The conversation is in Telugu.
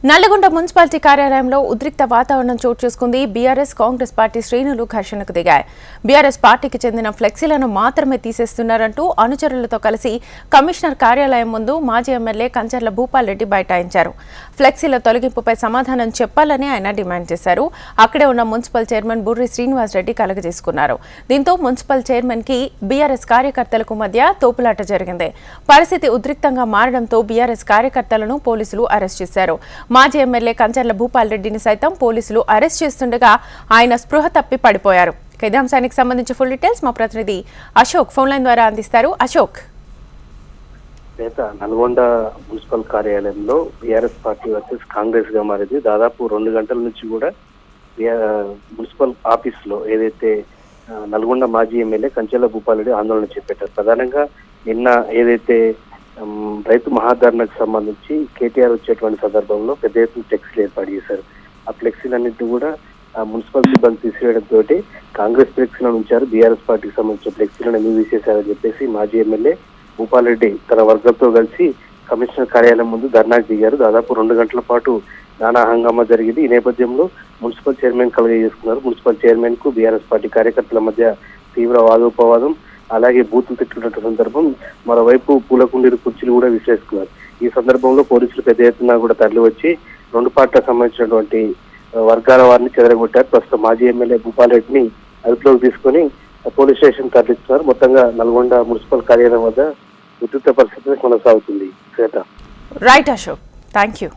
నల్లగొండ మున్సిపాలిటీ కార్యాలయంలో ఉద్రిక్త వాతావరణం చోటు చేసుకుంది. బీఆర్ఎస్ కాంగ్రెస్ పార్టీ శ్రేణులు ఘర్షణకు దిగాయి. బీఆర్ఎస్ పార్టీకి చెందిన ఫ్లెక్సీలను మాత్రమే తీసేస్తున్నారంటూ అనుచరులతో కలిసి కమిషనర్ కార్యాలయం ముందు మాజీ ఎమ్మెల్యే కంచర్ల భూపాల్ రెడ్డి బైఠాయించారు. ఫ్లెక్సీల తొలగింపుపై సమాధానం చెప్పాలని ఆయన డిమాండ్ చేశారు. అక్కడే ఉన్న మున్సిపల్ చైర్మన్ బుర్రి శ్రీనివాస్ రెడ్డి కలగజేసుకున్నారు. దీంతో మున్సిపల్ చైర్మన్ కి బీఆర్ఎస్ కార్యకర్తలకు మధ్య తోపులాట జరిగింది. పరిస్థితి ఉద్రిక్తంగా మారడంతో బీఆర్ఎస్ కార్యకర్తలను పోలీసులు అరెస్ట్ చేశారు. మాజీ ఎమ్మెల్యే కంచర్ల భూపాల్ రెడ్డిని సైతం పోలీసులు అరెస్ట్ చేస్తుండగా ఆయన స్పృహ తప్పి పడిపోయారు. ఇదే అంశానికి సంబంధించి ఫుల్ డీటెయిల్స్ మా ప్రతినిధి అశోక్ ఫోన్ లైన్ ద్వారా అందిస్తారు. అశోక్, నల్గొండ మున్సిపల్ కార్యాలయంలో బీఆర్ఎస్ పార్టీ వర్సెస్ కాంగ్రెస్ గా మారింది. దాదాపు 2 గంటల నుంచి కూడా మున్సిపల్ ఆఫీస్ లో ఏదైతే నల్గొండ మాజీ ఎమ్మెల్యే కంచెల భూపాల్ రెడ్డి ఆందోళన చేపట్టారు. ప్రధానంగా నిన్న ఏదైతే రైతు మహాధరణకు సంబంధించి కేటీఆర్ వచ్చేటువంటి సందర్భంలో పెద్ద ఎత్తున ఫ్లెక్సీలు ఏర్పాటు చేశారు. ఆ ఫ్లెక్సీలన్నింటినీ కూడా మున్సిపల్ సిబ్బంది తీసివేయడంతో కాంగ్రెస్ ఫ్లెక్సీలను ఉంచారు. బీఆర్ఎస్ పార్టీకి సంబంధించిన ఫ్లెక్సీలను ఎందుకు తీసేశారని చెప్పేసి మాజీ ఎమ్మెల్యే భూపాల్ రెడ్డి తన వర్గంతో కలిసి కమిషనర్ కార్యాలయం ముందు ధర్నాకు దిగారు. దాదాపు 2 గంటల పాటు నానా హంగామా జరిగింది. ఈ నేపథ్యంలో మున్సిపల్ చైర్మన్ కలుగజేసుకున్నారు. మున్సిపల్ చైర్మన్ కు బీఆర్ఎస్ పార్టీ కార్యకర్తల మధ్య తీవ్ర వాదోపవాదం, అలాగే బూతులు తిట్టుకున్న సందర్భం. మరోవైపు పూలకుండీరు కుర్చీలు కూడా విసిరేసుకున్నారు. ఈ సందర్భంలో పోలీసులు పెద్ద ఎత్తున కూడా తరలి వచ్చి 2 పార్టీలకు సంబంధించినటువంటి వర్గాల వారిని చెదరగొట్టారు. ప్రస్తుతం మాజీ ఎమ్మెల్యే భూపాల్ రెడ్డిని అదుపులోకి తీసుకుని పోలీస్ స్టేషన్ తరలిస్తున్నారు. మొత్తంగా నల్గొండ మున్సిపల్ కార్యాలయం వద్ద ఉద్రిక్త పరిస్థితి కొనసాగుతుంది. Right Ashok, thank you.